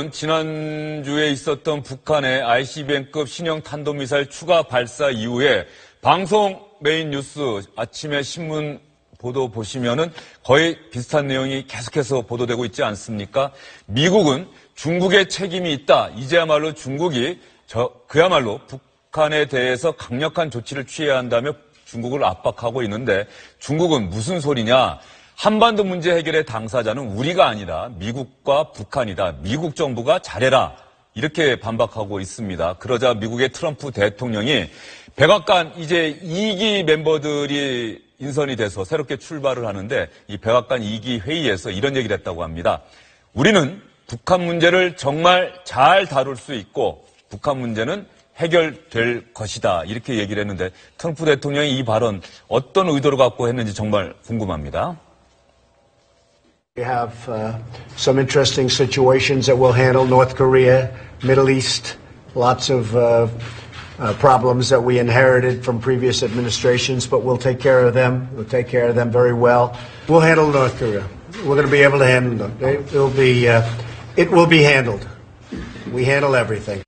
미국은 지난주에 있었던 북한의 ICBM급 신형 탄도미사일 추가 발사 이후에 방송 메인 뉴스 아침에 신문 보도 보시면은 거의 비슷한 내용이 계속해서 보도되고 있지 않습니까? 미국은 중국의 책임이 있다. 이제야말로 중국이 그야말로 북한에 대해서 강력한 조치를 취해야 한다며 중국을 압박하고 있는데 중국은 무슨 소리냐? 한반도 문제 해결의 당사자는 우리가 아니라 미국과 북한이다. 미국 정부가 잘해라. 이렇게 반박하고 있습니다. 그러자 미국의 트럼프 대통령이 백악관 이제 2기 멤버들이 인선이 돼서 새롭게 출발을 하는데 이 백악관 2기 회의에서 이런 얘기를 했다고 합니다. 우리는 북한 문제를 정말 잘 다룰 수 있고 북한 문제는 해결될 것이다. 이렇게 얘기를 했는데 트럼프 대통령이 이 발언 어떤 의도를 갖고 했는지 정말 궁금합니다. We have some interesting situations that we'll handle. North Korea, Middle East, lots of problems that we inherited from previous administrations, but we'll take care of them. We'll take care of them very well. We'll handle North Korea. We're going to be able to handle them. It will be handled. We handle everything.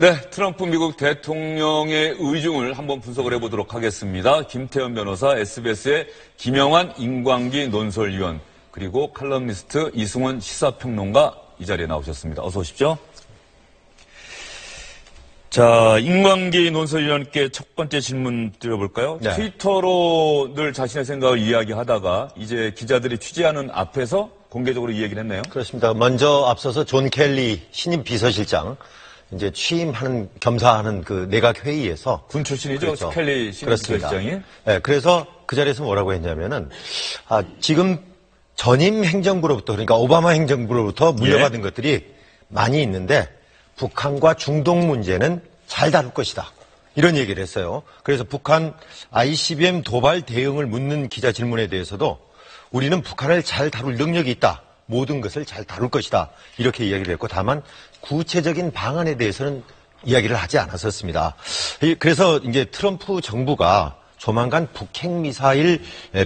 네, 트럼프 미국 대통령의 의중을 한번 분석을 해보도록 하겠습니다. 김태현 변호사, SBS의 김영환 인광기 논설위원, 그리고 칼럼니스트 이승원 시사평론가 이 자리에 나오셨습니다. 어서 오십시오. 자, 인광기 논설위원께 첫 번째 질문 드려볼까요? 네. 트위터로 늘 자신의 생각을 이야기하다가 이제 기자들이 취재하는 앞에서 공개적으로 이 얘기를 했네요. 그렇습니다. 먼저 앞서서 존 켈리 신임 비서실장 이제 취임하는 겸사하는 그 내각 회의에서 군 출신이죠. 그렇죠. 켈리 신임 비서실장이. 네, 그래서 그 자리에서 뭐라고 했냐면은 지금 전임 행정부로부터 그러니까 오바마 행정부로부터 물려받은 것들이 많이 있는데 북한과 중동 문제는 잘 다룰 것이다. 이런 얘기를 했어요. 그래서 북한 ICBM 도발 대응을 묻는 기자 질문에 대해서도 우리는 북한을 잘 다룰 능력이 있다. 모든 것을 잘 다룰 것이다. 이렇게 이야기를 했고 다만 구체적인 방안에 대해서는 이야기를 하지 않았었습니다. 그래서 이제 트럼프 정부가 조만간 북핵미사일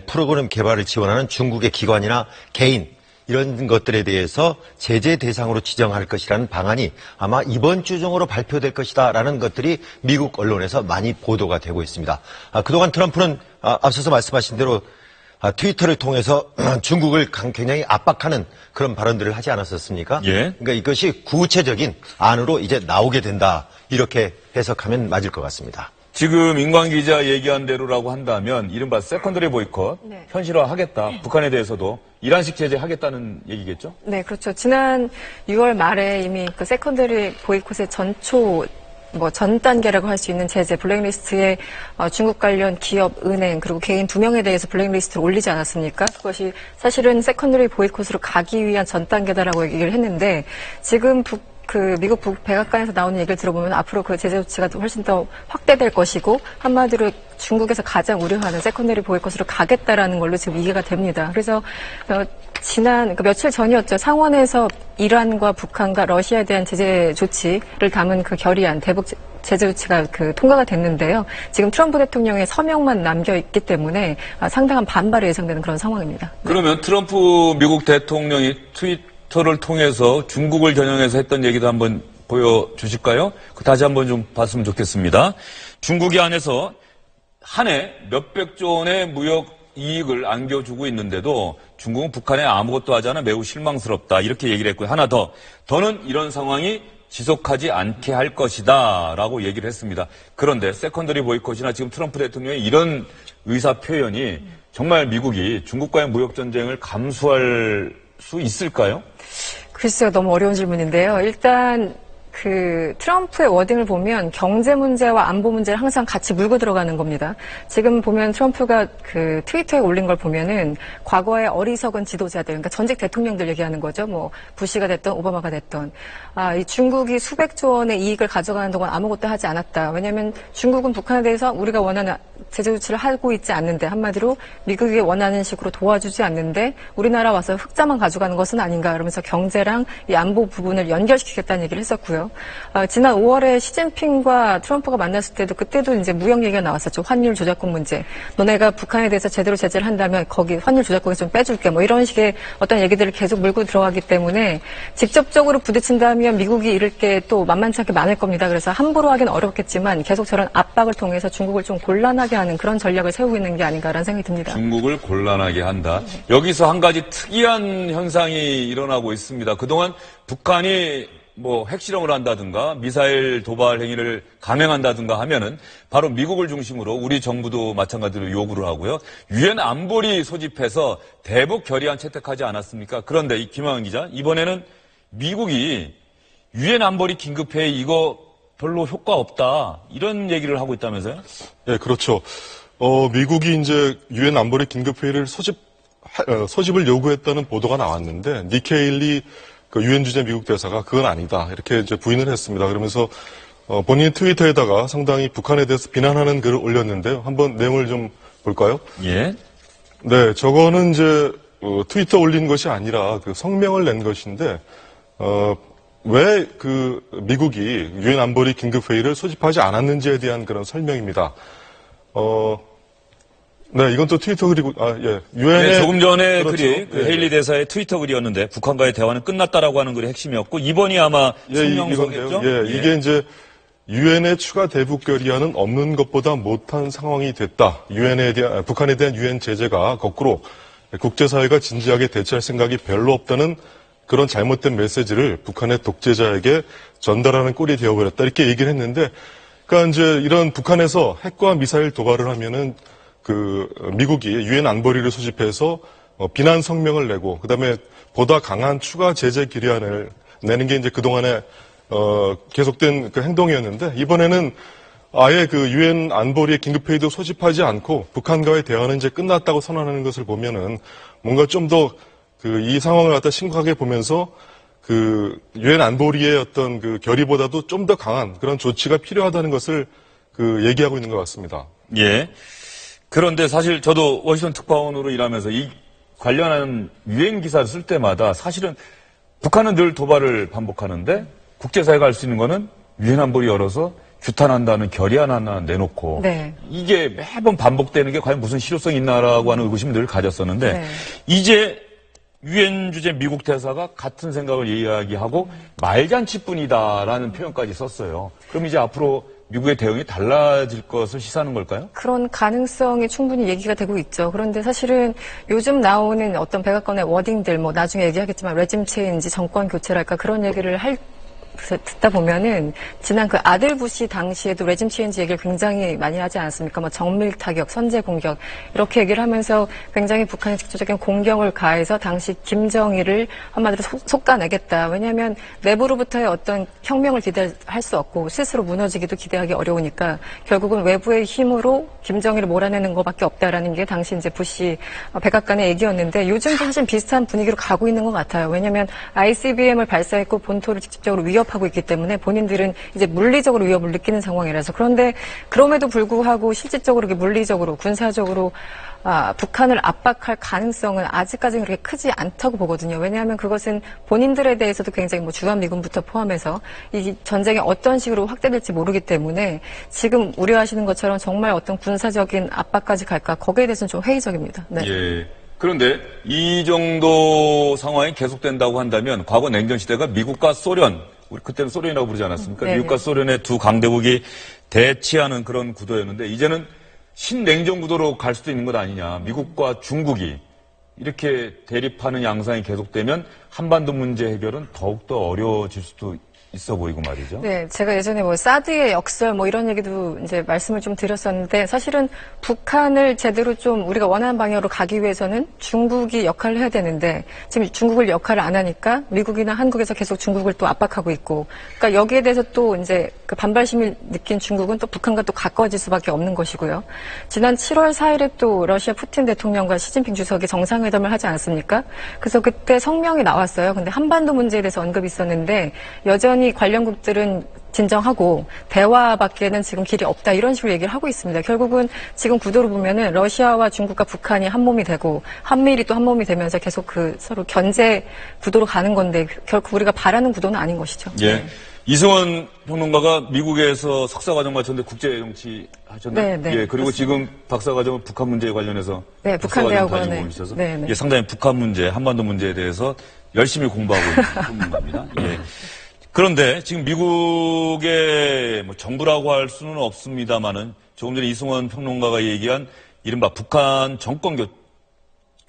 프로그램 개발을 지원하는 중국의 기관이나 개인 이런 것들에 대해서 제재 대상으로 지정할 것이라는 방안이 아마 이번 주 중으로 발표될 것이다라는 것들이 미국 언론에서 많이 보도가 되고 있습니다. 그동안 트럼프는 앞서서 말씀하신 대로 트위터를 통해서 중국을 굉장히 압박하는 그런 발언들을 하지 않았었습니까? 예. 그러니까 이것이 구체적인 안으로 이제 나오게 된다. 이렇게 해석하면 맞을 것 같습니다. 지금 인광 기자 얘기한 대로라고 한다면 이른바 세컨더리 보이콧 현실화하겠다. 북한에 대해서도 이란식 제재하겠다는 얘기겠죠? 네, 그렇죠. 지난 6월 말에 이미 그 세컨더리 보이콧의 전 단계라고 할 수 있는 제재, 블랙리스트에 중국 관련 기업, 은행, 그리고 개인 2명에 대해서 블랙리스트를 올리지 않았습니까? 그것이 사실은 세컨더리 보이콧으로 가기 위한 전 단계다라고 얘기를 했는데, 지금 미국 백악관에서 나오는 얘기를 들어보면 앞으로 그 제재 조치가 훨씬 더 확대될 것이고, 한마디로 중국에서 가장 우려하는 세컨더리 보이콧으로 가겠다라는 걸로 지금 이해가 됩니다. 그래서, 며칠 전이었죠. 상원에서 이란과 북한과 러시아에 대한 제재 조치를 담은 그 결의안, 대북 제재 조치가 통과가 됐는데요. 지금 트럼프 대통령의 서명만 남겨 있기 때문에 상당한 반발이 예상되는 그런 상황입니다. 그러면 트럼프 미국 대통령이 트위터를 통해서 중국을 겨냥해서 했던 얘기도 한번 보여주실까요? 다시 한번 좀 봤으면 좋겠습니다. 중국이 안에서 한 해 몇백조 원의 무역 이익을 안겨주고 있는데도 중국은 북한에 아무것도 하지 않아 매우 실망스럽다. 이렇게 얘기를 했고요. 하나 더는 이런 상황이 지속하지 않게 할 것이다. 라고 얘기를 했습니다. 그런데 세컨더리 보이콧이나 지금 트럼프 대통령의 이런 의사 표현이 정말 미국이 중국과의 무역 전쟁을 감수할 수 있을까요? 글쎄요. 너무 어려운 질문인데요. 일단 트럼프의 워딩을 보면 경제 문제와 안보 문제를 항상 같이 물고 들어가는 겁니다. 지금 보면 트럼프가 트위터에 올린 걸 보면은 과거의 어리석은 지도자들, 그러니까 전직 대통령들 얘기하는 거죠. 부시가 됐던 오바마가 됐던. 이 중국이 수백조 원의 이익을 가져가는 동안 아무것도 하지 않았다. 왜냐하면 중국은 북한에 대해서 우리가 원하는 제재 조치를 하고 있지 않는데 한마디로 미국이 원하는 식으로 도와주지 않는데 우리나라 와서 흑자만 가져가는 것은 아닌가 그러면서 경제랑 이 안보 부분을 연결시키겠다는 얘기를 했었고요. 지난 5월에 시진핑과 트럼프가 만났을 때도 그때도 이제 무역 얘기가 나왔었죠. 환율 조작권 문제. 너네가 북한에 대해서 제대로 제재를 한다면 거기 환율 조작권을 좀 빼줄게. 뭐 이런 식의 어떤 얘기들을 계속 물고 들어가기 때문에 직접적으로 부딪힌다면 미국이 잃을 게 또 만만치 않게 많을 겁니다. 그래서 함부로 하기는 어렵겠지만 계속 저런 압박을 통해서 중국을 좀 곤란하게 하는 그런 전략을 세우고 있는 게 아닌가라는 생각이 듭니다. 중국을 곤란하게 한다. 여기서 한 가지 특이한 현상이 일어나고 있습니다. 그동안 북한이 뭐 핵실험을 한다든가 미사일 도발 행위를 감행한다든가 하면은 바로 미국을 중심으로 우리 정부도 마찬가지로 요구를 하고요. 유엔 안보리 소집해서 대북 결의안 채택하지 않았습니까? 그런데 이 김학은 기자, 이번에는 미국이 유엔 안보리 긴급회의 이거 별로 효과 없다 이런 얘기를 하고 있다면서요? 네, 그렇죠. 미국이 이제 유엔 안보리 긴급회의를 소집을 요구했다는 보도가 나왔는데 니키 헤일리 그 유엔 주재 미국 대사가 그건 아니다 이렇게 이제 부인을 했습니다. 그러면서 본인 트위터에다가 상당히 북한에 대해서 비난하는 글을 올렸는데요. 한번 내용을 좀 볼까요? 예. 네, 저거는 이제 트위터 올린 것이 아니라 그 성명을 낸 것인데 왜 그 미국이 유엔 안보리 긴급회의를 소집하지 않았는지에 대한 그런 설명입니다. 네, 이건 또 트위터 글이고, 유엔의. 네, 조금 전에 그렇죠. 글이 그 헤일리 대사의 트위터 글이었는데 북한과의 대화는 끝났다라고 하는 글이 핵심이었고 이번이 아마 성명서겠죠? 이게 이제 유엔의 추가 대북 결의안은 없는 것보다 못한 상황이 됐다. 북한에 대한 유엔 제재가 거꾸로 국제사회가 진지하게 대처할 생각이 별로 없다는 그런 잘못된 메시지를 북한의 독재자에게 전달하는 꼴이 되어버렸다. 이렇게 얘기를 했는데, 그러니까 이제 이런 북한에서 핵과 미사일 도발을 하면은 미국이 유엔 안보리를 소집해서 비난 성명을 내고 그다음에 보다 강한 추가 제재 결의안을 내는 게 이제 그동안에 계속된 그 행동이었는데 이번에는 아예 그 유엔 안보리의 긴급회의도 소집하지 않고 북한과의 대화는 이제 끝났다고 선언하는 것을 보면은 뭔가 좀 더 이 상황을 갖다 심각하게 보면서 유엔 안보리의 어떤 그 결의보다도 좀 더 강한 그런 조치가 필요하다는 것을 얘기하고 있는 것 같습니다. 예. 그런데 사실 저도 워싱턴 특파원으로 일하면서 이 관련한 유엔 기사를 쓸 때마다 사실은 북한은 늘 도발을 반복하는데 국제사회가 할 수 있는 거는 유엔 안보리 열어서 규탄한다는 결의안 하나 내놓고 네. 이게 매번 반복되는 게 과연 무슨 실효성이 있나라고 하는 의구심을 늘 가졌었는데 네. 이제 유엔 주재 미국 대사가 같은 생각을 이야기하고 말잔치뿐이다라는 표현까지 썼어요. 그럼 이제 앞으로 미국의 대응이 달라질 것을 시사하는 걸까요? 그런 가능성이 충분히 얘기가 되고 있죠. 그런데 사실은 요즘 나오는 어떤 백악관의 워딩들, 뭐 나중에 얘기하겠지만 레짐 체인지, 정권 교체랄까 그런 얘기를 듣다 보면은 지난 그 아들 부시 당시에도 레짐 체인지 얘기를 굉장히 많이 하지 않았습니까? 뭐 정밀 타격, 선제 공격 이렇게 얘기를 하면서 굉장히 북한에 직접적인 공격을 가해서 당시 김정일을 한마디로 솎아내겠다. 왜냐하면 내부로부터의 어떤 혁명을 기대할 수 없고 스스로 무너지기도 기대하기 어려우니까 결국은 외부의 힘으로 김정일을 몰아내는 것밖에 없다라는 게 당시 이제 부시 백악관의 얘기였는데 요즘도 사실 비슷한 분위기로 가고 있는 것 같아요. 왜냐하면 ICBM을 발사했고 본토를 직접적으로 위협하고 있기 때문에 본인들은 이제 물리적으로 위협을 느끼는 상황이라서 그런데 그럼에도 불구하고 실질적으로 물리적으로 군사적으로 북한을 압박할 가능성은 아직까지는 그렇게 크지 않다고 보거든요. 왜냐하면 그것은 본인들에 대해서도 굉장히 주한미군부터 포함해서 이 전쟁이 어떤 식으로 확대될지 모르기 때문에 지금 우려하시는 것처럼 정말 어떤 군사적인 압박까지 갈까 거기에 대해서는 좀 회의적입니다. 네. 예. 그런데 이 정도 상황이 계속된다고 한다면 과거 냉전 시대가 미국과 소련, 우리 그때는 소련이라고 부르지 않았습니까? 네네. 미국과 소련의 두 강대국이 대치하는 그런 구도였는데 이제는 신냉전 구도로 갈 수도 있는 것 아니냐. 미국과 중국이 이렇게 대립하는 양상이 계속되면 한반도 문제 해결은 더욱더 어려워질 수도 있어 보이고 말이죠. 네, 제가 예전에 사드의 역설 이런 얘기도 이제 말씀을 좀 드렸었는데 사실은 북한을 제대로 좀 우리가 원하는 방향으로 가기 위해서는 중국이 역할을 해야 되는데 지금 중국을 역할을 안 하니까 미국이나 한국에서 계속 중국을 또 압박하고 있고 그러니까 여기에 대해서 또 이제 그 반발심을 느낀 중국은 또 북한과 또 가까워질 수밖에 없는 것이고요. 지난 7월 4일에 또 러시아 푸틴 대통령과 시진핑 주석이 정상회담을 하지 않았습니까? 그래서 그때 성명이 나왔어요. 근데 한반도 문제에 대해서 언급이 있었는데 여전히 당연히 관련국들은 진정하고 대화밖에는 지금 길이 없다 이런 식으로 얘기를 하고 있습니다. 결국은 지금 구도로 보면은 러시아와 중국과 북한이 한 몸이 되고 한미일이 또 한 몸이 되면서 계속 그 서로 견제 구도로 가는 건데 결국 우리가 바라는 구도는 아닌 것이죠. 예. 이승원 평론가가 미국에서 석사과정 마쳤는데 국제정치 하셨나요? 네, 예. 그리고 그렇습니다. 지금 박사과정은 북한 문제에 관련해서 네, 북한 대학원에. 다니고 있어서 네, 네. 예, 상당히 북한 문제, 한반도 문제에 대해서 열심히 공부하고 있는 전문가입니다. 예. 그런데 지금 미국의 뭐 정부라고 할 수는 없습니다만은 조금 전에 이승원 평론가가 얘기한 이른바 북한 정권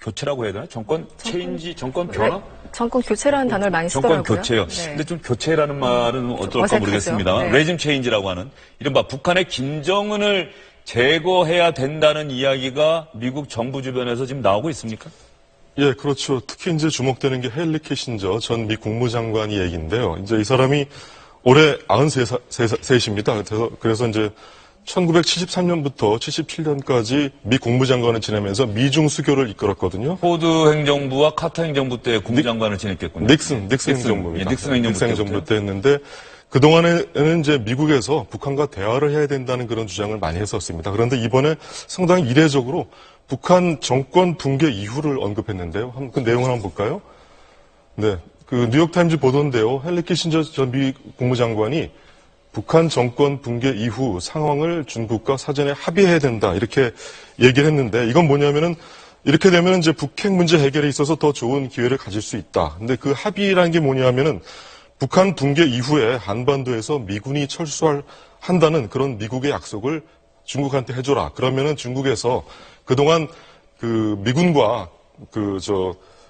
교체라고 해야 되나? 정권 체인지, 정권 변화? 정권 교체라는 단어를 많이 정권 쓰더라고요. 교체요. 네. 근데 좀 교체라는 말은 어떨까 어색하죠. 모르겠습니다. 네. 레짐 체인지라고 하는 이른바 북한의 김정은을 제거해야 된다는 이야기가 미국 정부 주변에서 지금 나오고 있습니까? 예, 그렇죠. 특히 이제 주목되는 게 헨리 키신저 전 미 국무장관이 얘기인데요. 이제 이 사람이 올해 93세입니다. 그래서 이제 1973년부터 77년까지 미 국무장관을 지내면서 미중 수교를 이끌었거든요. 포드 행정부와 카터 행정부 때 국무장관을 지냈겠군요. 닉슨 행정부입니다. 예, 닉슨 행정부 때 했는데 그동안에는 이제 미국에서 북한과 대화를 해야 된다는 그런 주장을 많이 했었습니다. 그런데 이번에 상당히 이례적으로 북한 정권 붕괴 이후를 언급했는데요. 그 내용을 한번 볼까요? 네. 그 뉴욕타임즈 보도인데요. 헨리 키신저 전 미 국무장관이 북한 정권 붕괴 이후 상황을 중국과 사전에 합의해야 된다. 이렇게 얘기를 했는데 이건 뭐냐면은 이렇게 되면 이제 북핵 문제 해결에 있어서 더 좋은 기회를 가질 수 있다. 근데 그 합의라는 게 뭐냐면은 북한 붕괴 이후에 한반도에서 미군이 철수한다는 그런 미국의 약속을 중국한테 해줘라. 그러면은 중국에서 그동안 그 미군과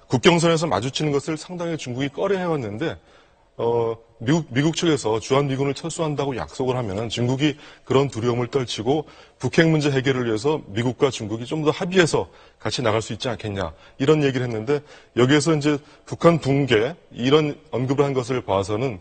국경선에서 마주치는 것을 상당히 중국이 꺼려 해왔는데, 미국 측에서 주한미군을 철수한다고 약속을 하면은 중국이 그런 두려움을 떨치고 북핵 문제 해결을 위해서 미국과 중국이 좀 더 합의해서 같이 나갈 수 있지 않겠냐. 이런 얘기를 했는데 여기에서 이제 북한 붕괴 이런 언급을 한 것을 봐서는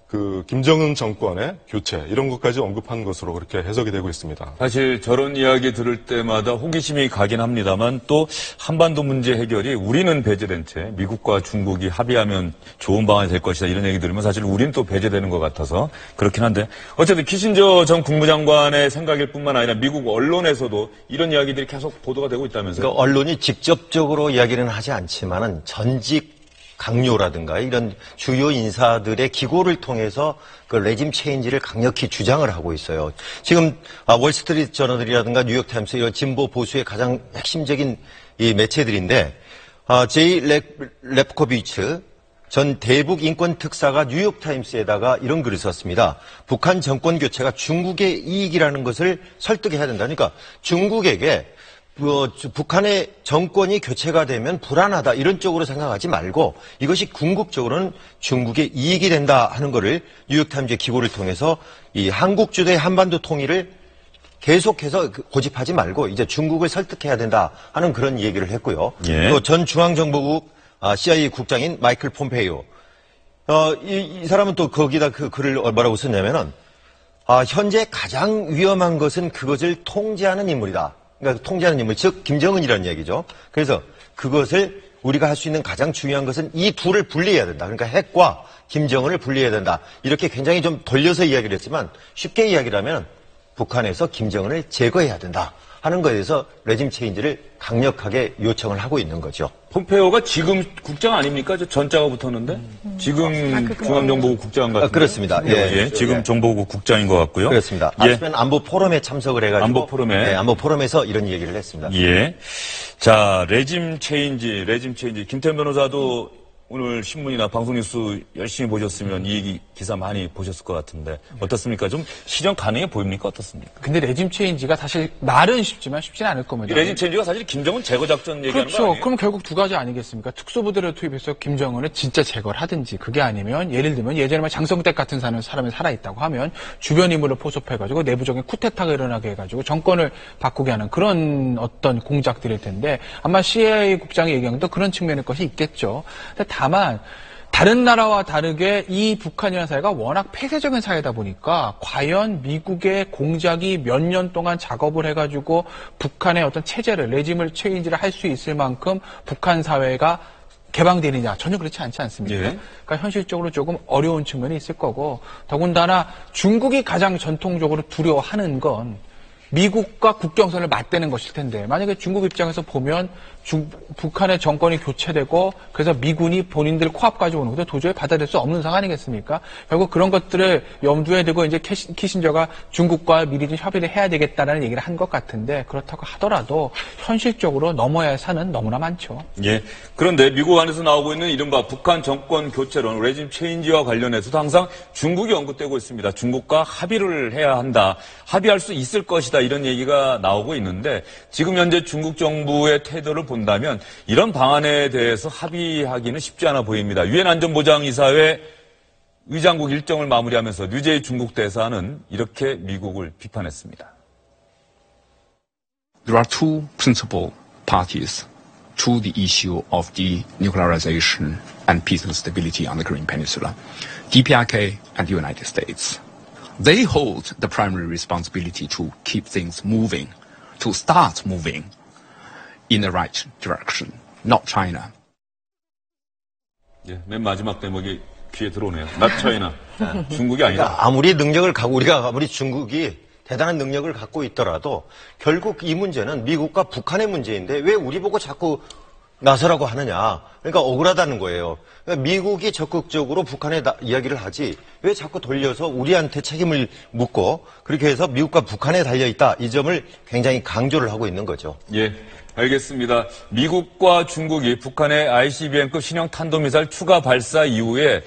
그 김정은 정권의 교체 이런 것까지 언급한 것으로 그렇게 해석이 되고 있습니다. 사실 저런 이야기 들을 때마다 호기심이 가긴 합니다만 또 한반도 문제 해결이 우리는 배제된 채 미국과 중국이 합의하면 좋은 방안이 될 것이다 이런 얘기 들으면 사실 우리는 또 배제되는 것 같아서 그렇긴 한데 어쨌든 키신저 전 국무장관의 생각일 뿐만 아니라 미국 언론에서도 이런 이야기들이 계속 보도가 되고 있다면서요? 그러니까 언론이 직접적으로 이야기는 하지 않지만은 전직 강요라든가 이런 주요 인사들의 기고를 통해서 그 레짐 체인지를 강력히 주장을 하고 있어요. 지금 월스트리트 저널이라든가 뉴욕타임스 이런 진보 보수의 가장 핵심적인 이 매체들인데 제이 렙코비츠 전 대북 인권 특사가 뉴욕타임스에다가 이런 글을 썼습니다. 북한 정권 교체가 중국의 이익이라는 것을 설득해야 된다. 그러니까 중국에게 북한의 정권이 교체가 되면 불안하다 이런 쪽으로 생각하지 말고 이것이 궁극적으로는 중국의 이익이 된다 하는 것을 뉴욕타임즈의 기고를 통해서 이 한국 주도의 한반도 통일을 계속해서 고집하지 말고 이제 중국을 설득해야 된다 하는 그런 얘기를 했고요. 예. 또 전 중앙정보국 CIA 국장인 마이클 폼페이오 이 사람은 또 거기다 그 글을 뭐라고 썼냐면은 현재 가장 위험한 것은 그것을 통제하는 인물이다. 그러니까 통제하는 인물, 즉 김정은이라는 얘기죠. 그래서 그것을 우리가 할 수 있는 가장 중요한 것은 이 둘을 분리해야 된다. 그러니까 핵과 김정은을 분리해야 된다. 이렇게 굉장히 좀 돌려서 이야기를 했지만 쉽게 이야기를 하면 북한에서 김정은을 제거해야 된다 하는 것에 대해서 레짐 체인지를 강력하게 요청을 하고 있는 거죠. 폼페오가 지금 국장 아닙니까? 저 전자가 붙었는데 지금 중앙정보국 국장 같은 그렇습니다. 예, 지금 정보국 국장인 것 같고요. 그렇습니다. 예. 아시면 안보 포럼에 참석을 해가지고 안보 포럼에. 네, 안보 포럼에서 이런 얘기를 했습니다. 예. 자, 레짐 체인지. 김태현 변호사도 오늘 신문이나 방송 뉴스 열심히 보셨으면 이 기사 많이 보셨을 것 같은데 어떻습니까? 좀 실현 가능해 보입니까? 어떻습니까? 근데 레짐 체인지가 사실 말은 쉽지만 쉽지는 않을 겁니다. 이 레짐 체인지가 사실 김정은 제거 작전 얘기하는 거 그렇죠. 아니에요? 그럼 결국 두 가지 아니겠습니까? 특수부대를 투입해서 김정은을 진짜 제거를 하든지 그게 아니면 예를 들면 예전에 장성택 같은 사람이 살아있다고 하면 주변 인물을 포섭해가지고 내부적인 쿠데타가 일어나게 해가지고 정권을 바꾸게 하는 그런 어떤 공작들일 텐데 아마 CIA 국장이 얘기한 것도 그런 측면의 것이 있겠죠. 다만 다른 나라와 다르게 이 북한이라는 사회가 워낙 폐쇄적인 사회다 보니까 과연 미국의 공작이 몇 년 동안 작업을 해가지고 북한의 어떤 체제를 레짐을 체인지를 할 수 있을 만큼 북한 사회가 개방되느냐 전혀 그렇지 않지 않습니까? 예. 그러니까 현실적으로 조금 어려운 측면이 있을 거고 더군다나 중국이 가장 전통적으로 두려워하는 건 미국과 국경선을 맞대는 것일 텐데 만약에 중국 입장에서 보면 북한의 정권이 교체되고 그래서 미군이 본인들 코앞까지 오는 것도 도저히 받아들일 수 없는 상황 아니겠습니까? 결국 그런 것들을 염두에 두고 이제 키신저가 중국과 미리 좀 협의를 해야 되겠다라는 얘기를 한 것 같은데 그렇다고 하더라도 현실적으로 넘어야 할 산은 너무나 많죠. 예. 그런데 미국 안에서 나오고 있는 이른바 북한 정권 교체론, 레짐 체인지와 관련해서도 항상 중국이 언급되고 있습니다. 중국과 합의를 해야 한다. 합의할 수 있을 것이다. 이런 얘기가 나오고 있는데 지금 현재 중국 정부의 태도를 본다면 이런 방안에 대해서 합의하기는 쉽지 않아 보입니다. 유엔 안전보장이사회 의장국 일정을 마무리하면서 류제이 중국 대사는 이렇게 미국을 비판했습니다. There are two principal parties to the issue of denuclearization and peace and stability on the Korean Peninsula, DPRK and the United States. They hold the primary responsibility to keep things moving, to start moving in the right direction, not China. 예, 맨 마지막 대목이 귀에 들어오네요. Not China. 중국이 아니다. 그러니까 아무리 능력을 갖고 우리가 아무리 중국이 대단한 능력을 갖고 있더라도 결국 이 문제는 미국과 북한의 문제인데 왜 우리 보고 자꾸 나서라고 하느냐. 그러니까 억울하다는 거예요. 그러니까 미국이 적극적으로 북한에 이야기를 하지 왜 자꾸 돌려서 우리한테 책임을 묻고 그렇게 해서 미국과 북한에 달려있다. 이 점을 굉장히 강조를 하고 있는 거죠. 예, 알겠습니다. 미국과 중국이 북한의 ICBM급 신형 탄도미사일 추가 발사 이후에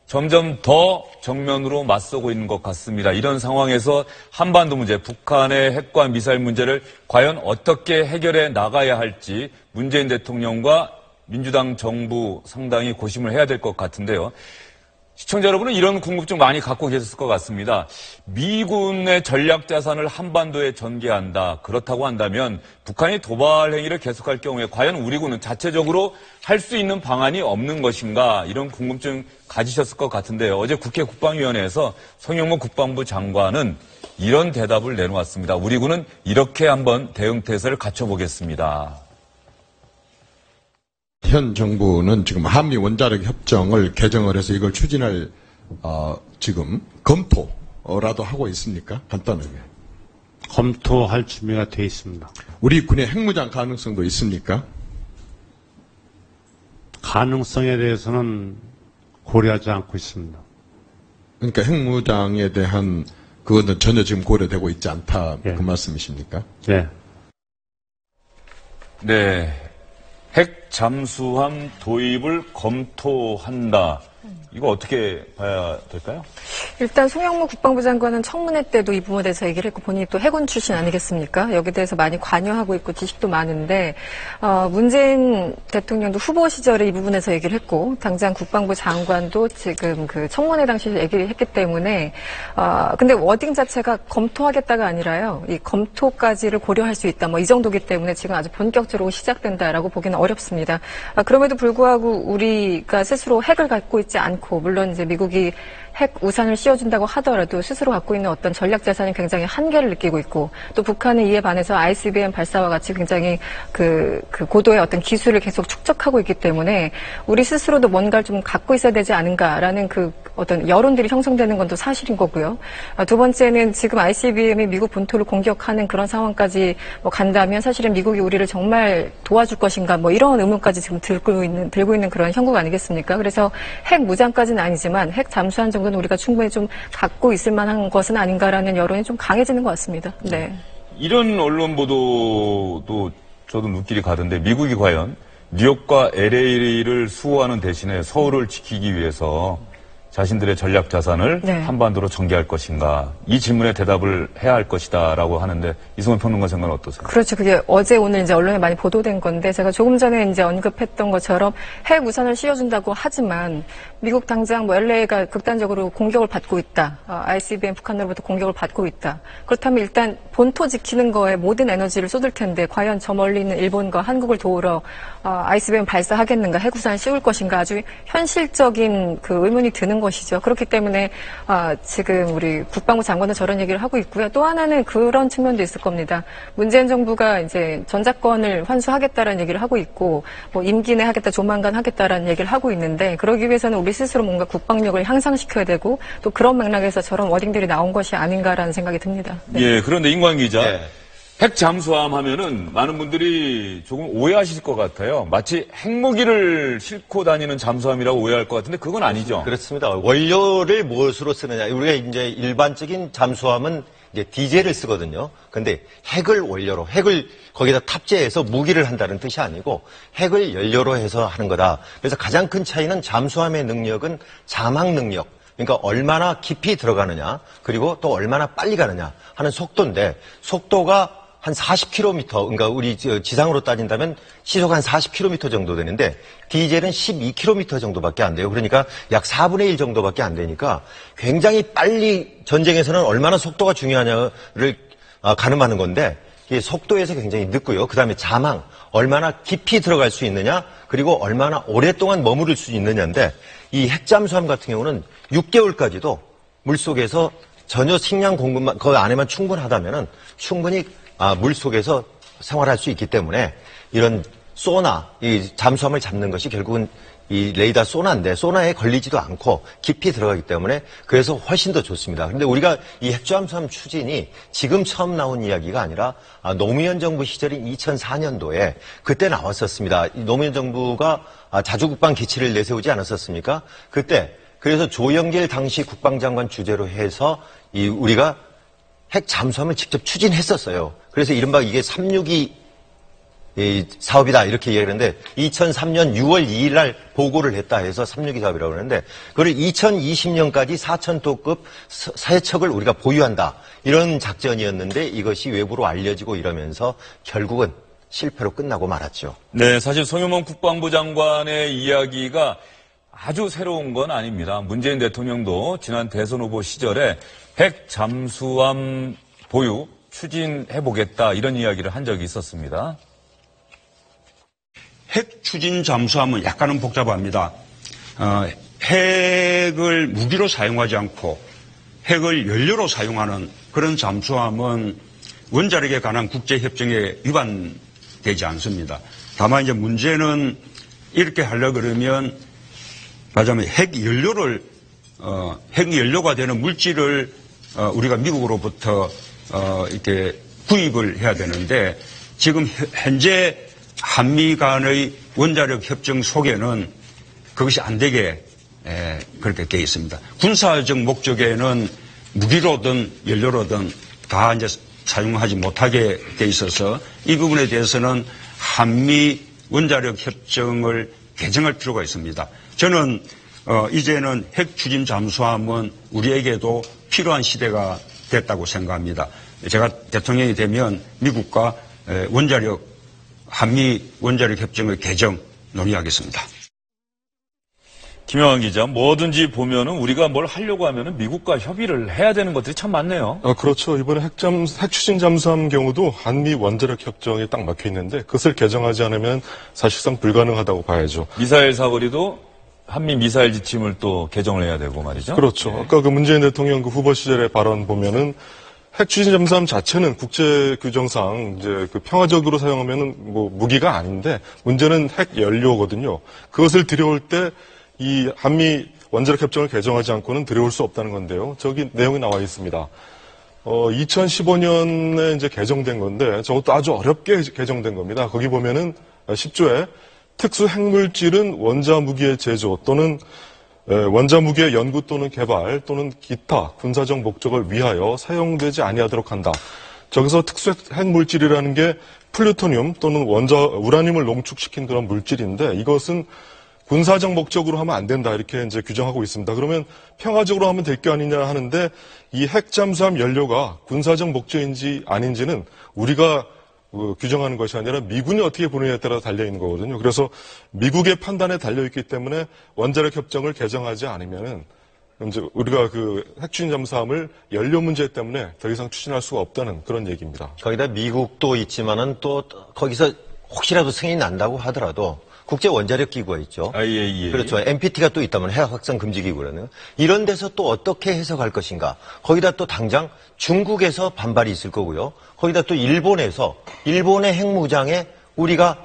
점점 더 정면으로 맞서고 있는 것 같습니다. 이런 상황에서 한반도 문제, 북한의 핵과 미사일 문제를 과연 어떻게 해결해 나가야 할지 문재인 대통령과 민주당 정부 상당히 고심을 해야 될 것 같은데요. 시청자 여러분은 이런 궁금증 많이 갖고 계셨을 것 같습니다. 미군의 전략 자산을 한반도에 전개한다. 그렇다고 한다면 북한이 도발 행위를 계속할 경우에 과연 우리 군은 자체적으로 할 수 있는 방안이 없는 것인가 이런 궁금증 가지셨을 것 같은데요. 어제 국회 국방위원회에서 송영무 국방부 장관은 이런 대답을 내놓았습니다. 우리 군은 이렇게 한번 대응태세를 갖춰보겠습니다. 현 정부는 지금 한미 원자력 협정을 개정을 해서 이걸 추진할 지금 검토라도 하고 있습니까? 간단하게. 검토할 준비가 돼 있습니다. 우리 군의 핵무장 가능성도 있습니까? 가능성에 대해서는 고려하지 않고 있습니다. 그러니까 핵무장에 대한 그거는 전혀 지금 고려되고 있지 않다 예. 그 말씀이십니까? 네. 네. 핵 잠수함 도입을 검토한다. 이거 어떻게 봐야 될까요? 일단 송영무 국방부 장관은 청문회 때도 이 부분에 대해서 얘기를 했고 본인이 또 해군 출신 아니겠습니까? 여기에 대해서 많이 관여하고 있고 지식도 많은데 문재인 대통령도 후보 시절에 이 부분에서 얘기를 했고 당장 국방부 장관도 지금 그 청문회 당시에 얘기를 했기 때문에 근데 워딩 자체가 검토하겠다가 아니라요. 이 검토까지를 고려할 수 있다. 뭐 이 정도기 때문에 지금 아주 본격적으로 시작된다라고 보기는 어렵습니다. 그럼에도 불구하고 우리가 스스로 핵을 갖고 있지 않고 물론 이제 미국이 핵 우산을 씌워준다고 하더라도 스스로 갖고 있는 어떤 전략 자산이 굉장히 한계를 느끼고 있고 또 북한은 이에 반해서 ICBM 발사와 같이 굉장히 그 고도의 어떤 기술을 계속 축적하고 있기 때문에 우리 스스로도 뭔가를 좀 갖고 있어야 되지 않은가라는 그 어떤 여론들이 형성되는 건 또 사실인 거고요. 두 번째는 지금 ICBM이 미국 본토를 공격하는 그런 상황까지 뭐 간다면 사실은 미국이 우리를 정말 도와줄 것인가 뭐 이런 의문까지 지금 들고 있는 그런 형국 아니겠습니까? 그래서 핵 무장까지는 아니지만 핵 잠수함 정도는 우리가 충분히 좀 갖고 있을 만한 것은 아닌가라는 여론이 좀 강해지는 것 같습니다. 네. 이런 언론 보도도 저도 눈길이 가던데 미국이 과연 뉴욕과 LA를 수호하는 대신에 서울을 지키기 위해서 자신들의 전략 자산을 네. 한반도로 전개할 것인가 이 질문에 대답을 해야 할 것이다라고 하는데 이승훈 평론가 생각은 어떠세요? 그렇죠. 그게 어제 오늘 이제 언론에 많이 보도된 건데 제가 조금 전에 이제 언급했던 것처럼 핵 우산을 씌워준다고 하지만 미국 당장 뭐 LA가 극단적으로 공격을 받고 있다. ICBM 북한으로부터 공격을 받고 있다. 그렇다면 일단 본토 지키는 거에 모든 에너지를 쏟을 텐데 과연 저 멀리 있는 일본과 한국을 도우러 ICBM 발사하겠는가? 핵 우산을 씌울 것인가? 아주 현실적인 그 의문이 드는 않는 것이죠. 그렇기 때문에 지금 우리 국방부 장관은 저런 얘기를 하고 있고요. 또 하나는 그런 측면도 있을 겁니다. 문재인 정부가 이제 전작권을 환수하겠다라는 얘기를 하고 있고 뭐 임기 내 하겠다, 조만간 하겠다라는 얘기를 하고 있는데 그러기 위해서는 우리 스스로 뭔가 국방력을 향상시켜야 되고 또 그런 맥락에서 저런 워딩들이 나온 것이 아닌가라는 생각이 듭니다. 네. 예, 그런데 임광 기자. 네. 핵 잠수함 하면은 많은 분들이 조금 오해하실 것 같아요. 마치 핵무기를 싣고 다니는 잠수함이라고 오해할 것 같은데 그건 아니죠. 그렇습니다. 원료를 무엇으로 쓰느냐. 우리가 이제 일반적인 잠수함은 이제 디젤을 쓰거든요. 근데 핵을 원료로, 핵을 거기다 탑재해서 무기를 한다는 뜻이 아니고 핵을 연료로 해서 하는 거다. 그래서 가장 큰 차이는 잠수함의 능력은 자막 능력. 그러니까 얼마나 깊이 들어가느냐, 그리고 또 얼마나 빨리 가느냐 하는 속도인데 속도가 한 40km, 그러니까 우리 지상으로 따진다면 시속 한 40km 정도 되는데 디젤은 12km 정도밖에 안 돼요. 그러니까 약 4분의 1 정도밖에 안 되니까 굉장히 빨리 전쟁에서는 얼마나 속도가 중요하냐를 가늠하는 건데 이 속도에서 굉장히 늦고요. 그다음에 자망, 얼마나 깊이 들어갈 수 있느냐, 그리고 얼마나 오랫동안 머무를 수 있느냐인데 이 핵잠수함 같은 경우는 6개월까지도 물속에서 전혀 식량 공급만 그 안에만 충분하다면은 충분히 물속에서 생활할 수 있기 때문에 이런 소나, 이 잠수함을 잡는 것이 결국은 이 레이더 소나인데 소나에 걸리지도 않고 깊이 들어가기 때문에 그래서 훨씬 더 좋습니다. 그런데 우리가 이 핵잠수함 추진이 지금 처음 나온 이야기가 아니라 노무현 정부 시절인 2004년도에 그때 나왔었습니다. 이 노무현 정부가 자주국방 기치를 내세우지 않았었습니까? 그때 그래서 조영길 당시 국방장관 주재로 해서 우리가 핵 잠수함을 직접 추진했었어요. 그래서 이른바 이게 362 사업이다 이렇게 얘기하는데 2003년 6월 2일 날 보고를 했다 해서 362 사업이라고 그러는데 그걸 2020년까지 4,000톤급 세척을 우리가 보유한다. 이런 작전이었는데 이것이 외부로 알려지고 이러면서 결국은 실패로 끝나고 말았죠. 네, 사실 송영문 국방부 장관의 이야기가 아주 새로운 건 아닙니다. 문재인 대통령도 지난 대선 후보 시절에 핵 잠수함 보유 추진해보겠다 이런 이야기를 한 적이 있었습니다. 핵 추진 잠수함은 약간은 복잡합니다. 핵을 무기로 사용하지 않고 핵을 연료로 사용하는 그런 잠수함은 원자력에 관한 국제협정에 위반되지 않습니다. 다만 이제 문제는 이렇게 하려고 그러면 말하자면 핵연료가 되는 물질을 우리가 미국으로부터 이렇게 구입을 해야 되는데 지금 현재 한미 간의 원자력 협정 속에는 그것이 안 되게 그렇게 되어 있습니다. 군사적 목적에는 무기로든 연료로든 다 이제 사용하지 못하게 돼 있어서 이 부분에 대해서는 한미 원자력 협정을 개정할 필요가 있습니다. 저는 이제는 핵 추진 잠수함은 우리에게도 필요한 시대가 됐다고 생각합니다. 제가 대통령이 되면 미국과 한미 원자력 협정의 개정 논의하겠습니다. 김영환 기자, 뭐든지 보면은 우리가 뭘 하려고 하면은 미국과 협의를 해야 되는 것들이 참 많네요. 그렇죠. 이번에 핵 추진 잠수함 경우도 한미 원자력 협정에 딱 막혀 있는데 그것을 개정하지 않으면 사실상 불가능하다고 봐야죠. 미사일 사거리도 한미 미사일 지침을 또 개정을 해야 되고 말이죠. 그렇죠. 네. 아까 그 문재인 대통령 그 후보 시절의 발언 보면은 핵 추진 잠수함 자체는 국제 규정상 이제 그 평화적으로 사용하면은 뭐 무기가 아닌데 문제는 핵 연료거든요. 그것을 들여올 때 이 한미 원자력 협정을 개정하지 않고는 들여올 수 없다는 건데요. 저기 내용이 나와 있습니다. 2015년에 이제 개정된 건데 저것도 아주 어렵게 개정된 겁니다. 거기 보면은 10조에 특수 핵물질은 원자 무기의 제조 또는 원자 무기의 연구 또는 개발 또는 기타 군사적 목적을 위하여 사용되지 아니하도록 한다. 저기서 특수 핵물질이라는 게 플루토늄 또는 우라늄을 농축시킨 그런 물질인데 이것은 군사적 목적으로 하면 안 된다 이렇게 이제 규정하고 있습니다. 그러면 평화적으로 하면 될 게 아니냐 하는데 이 핵잠수함 연료가 군사적 목적인지 아닌지는 우리가 규정하는 것이 아니라 미군이 어떻게 보느냐에 따라 달려 있는 거거든요. 그래서 미국의 판단에 달려 있기 때문에 원자력 협정을 개정하지 않으면은 이제 우리가 그 핵추진 잠수함을 연료 문제 때문에 더 이상 추진할 수가 없다는 그런 얘기입니다. 거기다 미국도 있지만은 또 거기서 혹시라도 승인이 난다고 하더라도 국제 원자력 기구가 있죠. IAEA. 그렇죠. NPT가 또 있다면 해학 확산 금지 기구라는. 이런 데서 또 어떻게 해석할 것인가. 거기다 또 당장 중국에서 반발이 있을 거고요. 거기다 또 일본에서 일본의 핵무장에 우리가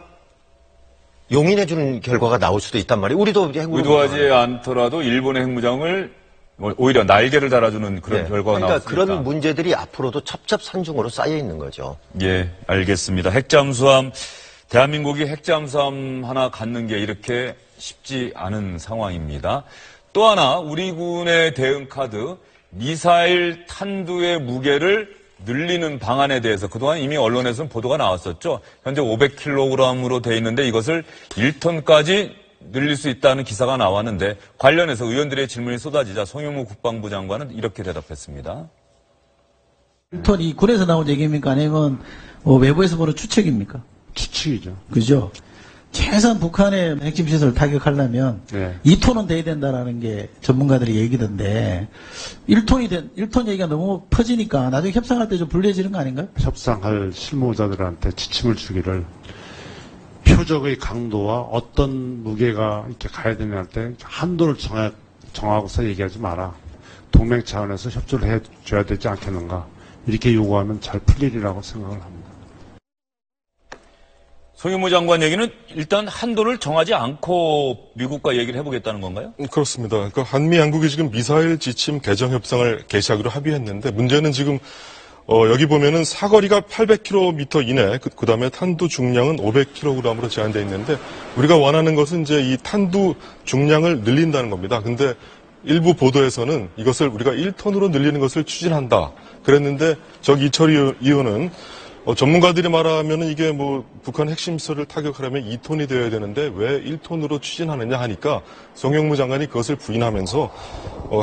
용인해주는 결과가 나올 수도 있단 말이에요. 우리도 의도하지 않더라도 일본의 핵무장을 오히려 날개를 달아주는 그런 네. 결과가 나올 수 있다. 그러니까 그런 문제들이 앞으로도 첩첩산중으로 쌓여 있는 거죠. 예, 알겠습니다. 핵잠수함, 대한민국이 핵잠수함 하나 갖는 게 이렇게 쉽지 않은 상황입니다. 또 하나 우리 군의 대응 카드, 미사일 탄두의 무게를 늘리는 방안에 대해서 그동안 이미 언론에서는 보도가 나왔었죠. 현재 500kg으로 돼 있는데 이것을 1톤까지 늘릴 수 있다는 기사가 나왔는데 관련해서 의원들의 질문이 쏟아지자 송영무 국방부 장관은 이렇게 대답했습니다. 1톤이 군에서 나온 얘기입니까? 아니면 외부에서 보는 추측입니까? 추측이죠. 그죠? 최소한 북한의 핵심 시설을 타격하려면 네. 2톤은 돼야 된다라는 게 전문가들의 얘기던데 1톤 얘기가 너무 퍼지니까 나중에 협상할 때 좀 불리해지는 거 아닌가요? 협상할 실무자들한테 지침을 주기를 표적의 강도와 어떤 무게가 이렇게 가야 되냐 때 한도를 정하고서 얘기하지 마라. 동맹 차원에서 협조를 해줘야 되지 않겠는가. 이렇게 요구하면 잘 풀리리라고 생각을 합니다. 송영무 장관 얘기는 일단 한도를 정하지 않고 미국과 얘기를 해보겠다는 건가요? 그렇습니다. 그러니까 한미 양국이 지금 미사일 지침 개정 협상을 개시하기로 합의했는데 문제는 지금 여기 보면은 사거리가 800km 이내, 그 다음에 탄두 중량은 500kg으로 제한되어 있는데 우리가 원하는 것은 이제 이 탄두 중량을 늘린다는 겁니다. 근데 일부 보도에서는 이것을 우리가 1톤으로 늘리는 것을 추진한다. 그랬는데 이철희 의원은 전문가들이 말하면은 이게 북한 핵심 시설을 타격하려면 2톤이 되어야 되는데 왜 1톤으로 추진하느냐 하니까 송영무 장관이 그것을 부인하면서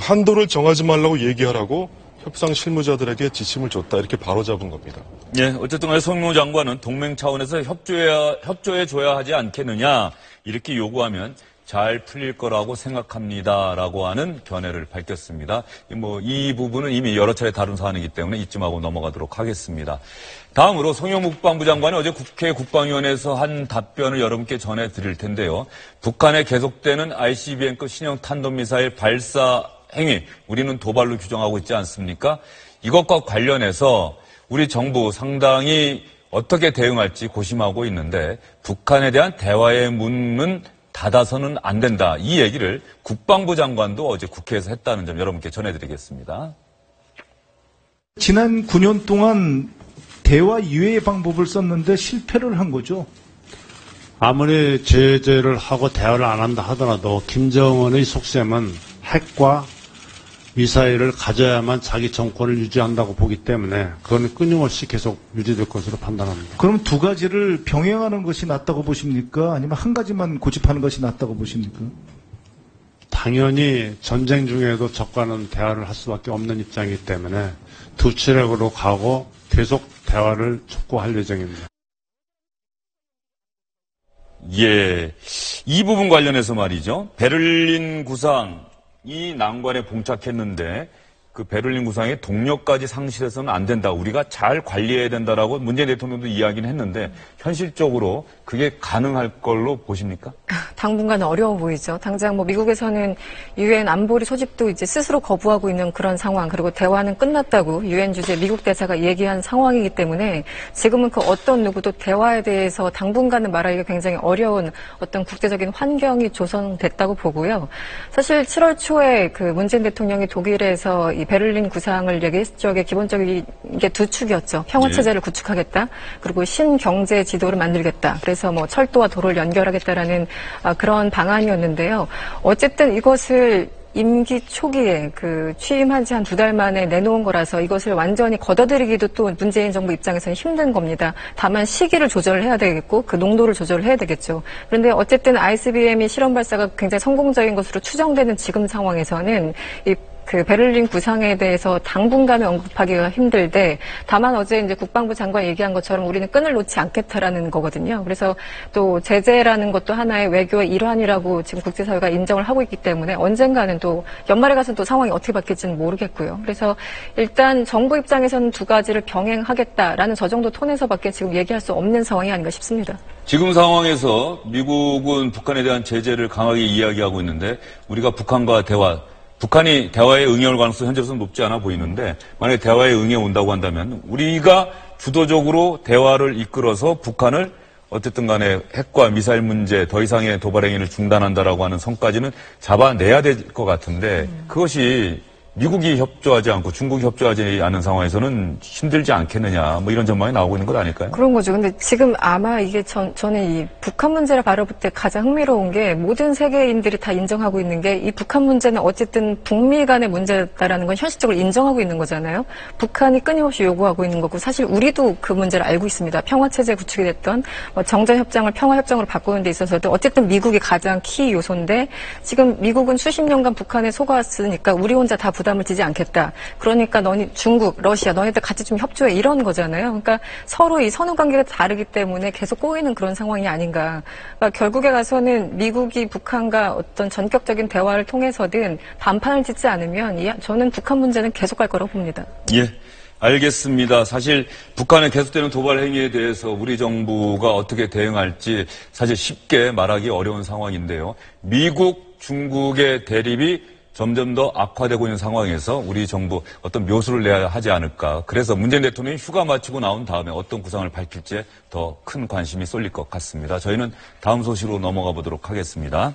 한도를 정하지 말라고 얘기하라고 협상 실무자들에게 지침을 줬다 이렇게 바로잡은 겁니다. 예, 어쨌든 간에 송영무 장관은 동맹 차원에서 협조해줘야 하지 않겠느냐 이렇게 요구하면 잘 풀릴 거라고 생각합니다라고 하는 견해를 밝혔습니다. 이 부분은 이미 여러 차례 다룬 사안이기 때문에 이쯤하고 넘어가도록 하겠습니다. 다음으로 송영무 국방부 장관이 어제 국회 국방위원회에서 한 답변을 여러분께 전해드릴 텐데요. 북한의 계속되는 ICBM급 신형 탄도미사일 발사 행위, 우리는 도발로 규정하고 있지 않습니까? 이것과 관련해서 우리 정부 상당히 어떻게 대응할지 고심하고 있는데 북한에 대한 대화의 문은 닫아서는 안 된다. 이 얘기를 국방부 장관도 어제 국회에서 했다는 점 여러분께 전해드리겠습니다. 지난 9년 동안 대화 유예의 방법을 썼는데 실패를 한 거죠. 아무리 제재를 하고 대화를 안 한다 하더라도 김정은의 속셈은 핵과 미사일을 가져야만 자기 정권을 유지한다고 보기 때문에 그건 끊임없이 계속 유지될 것으로 판단합니다. 그럼 두 가지를 병행하는 것이 낫다고 보십니까? 아니면 한 가지만 고집하는 것이 낫다고 보십니까? 당연히 전쟁 중에도 적과는 대화를 할 수밖에 없는 입장이기 때문에 두 트랙으로 가고 계속 대화를 촉구할 예정입니다. 예, 이 부분 관련해서 말이죠. 베를린 구상이 난관에 봉착했는데 그 베를린 구상의 동력까지 상실해서는 안 된다. 우리가 잘 관리해야 된다라고 문재인 대통령도 이야기는 했는데 현실적으로 그게 가능할 걸로 보십니까? 당분간은 어려워 보이죠. 당장 미국에서는 유엔 안보리 소집도 이제 스스로 거부하고 있는 그런 상황, 그리고 대화는 끝났다고 유엔 주재 미국 대사가 얘기한 상황이기 때문에 지금은 그 어떤 누구도 대화에 대해서 당분간은 말하기가 굉장히 어려운 어떤 국제적인 환경이 조성됐다고 보고요. 사실 7월 초에 그 문재인 대통령이 독일에서 이 베를린 구상을 얘기했죠. 기본적인 게 두 축이었죠. 평화체제를 구축하겠다. 그리고 신경제 지도를 만들겠다. 그래서 철도와 도로를 연결하겠다라는 그런 방안이었는데요. 어쨌든 이것을 임기 초기에 취임한 지 한 2달 만에 내놓은 거라서 이것을 완전히 걷어들이기도 또 문재인 정부 입장에서는 힘든 겁니다. 다만 시기를 조절을 해야 되겠고 그 농도를 조절을 해야 되겠죠. 그런데 어쨌든 ICBM이 실험 발사가 굉장히 성공적인 것으로 추정되는 지금 상황에서는 이 그 베를린 구상에 대해서 당분간은 언급하기가 힘들되 다만 어제 이제 국방부 장관이 얘기한 것처럼 우리는 끈을 놓지 않겠다라는 거거든요. 그래서 또 제재라는 것도 하나의 외교의 일환이라고 지금 국제사회가 인정을 하고 있기 때문에 언젠가는 또 연말에 가서는 또 상황이 어떻게 바뀔지는 모르겠고요. 그래서 일단 정부 입장에서는 두 가지를 병행하겠다라는 저 정도 톤에서밖에 지금 얘기할 수 없는 상황이 아닌가 싶습니다. 지금 상황에서 미국은 북한에 대한 제재를 강하게 이야기하고 있는데 우리가 북한과 북한이 대화에 응해올 가능성이 현재로서는 높지 않아 보이는데 만약에 대화에 응해온다고 한다면 우리가 주도적으로 대화를 이끌어서 북한을 어쨌든 간에 핵과 미사일 문제 더 이상의 도발 행위를 중단한다라고 하는 선까지는 잡아내야 될 것 같은데 그것이 미국이 협조하지 않고 중국이 협조하지 않은 상황에서는 힘들지 않겠느냐 뭐 이런 전망이 나오고 있는 것 아닐까요? 그런 거죠. 근데 지금 아마 이게 저는 이 북한 문제를 바라볼 때 가장 흥미로운 게 모든 세계인들이 다 인정하고 있는 게 이 북한 문제는 어쨌든 북미 간의 문제다라는 건 현실적으로 인정하고 있는 거잖아요. 북한이 끊임없이 요구하고 있는 거고 사실 우리도 그 문제를 알고 있습니다. 평화체제 구축이 됐던 정전협정을 평화협정으로 바꾸는 데 있어서도 어쨌든 미국이 가장 키 요소인데 지금 미국은 수십 년간 북한에 속았으니까 우리 혼자 다 부담을 지지 않겠다. 그러니까 중국, 러시아, 너희들 같이 좀 협조해 이런 거잖아요. 그러니까 서로 이 선후 관계가 다르기 때문에 계속 꼬이는 그런 상황이 아닌가. 그러니까 결국에 가서는 미국이 북한과 어떤 전격적인 대화를 통해서든 반판을 짓지 않으면 저는 북한 문제는 계속 갈 거라고 봅니다. 예. 알겠습니다. 사실 북한의 계속되는 도발 행위에 대해서 우리 정부가 어떻게 대응할지 사실 쉽게 말하기 어려운 상황인데요. 미국, 중국의 대립이 점점 더 악화되고 있는 상황에서 우리 정부 어떤 묘수를 내야 하지 않을까. 그래서 문재인 대통령이 휴가 마치고 나온 다음에 어떤 구상을 밝힐지에 더 큰 관심이 쏠릴 것 같습니다. 저희는 다음 소식으로 넘어가 보도록 하겠습니다.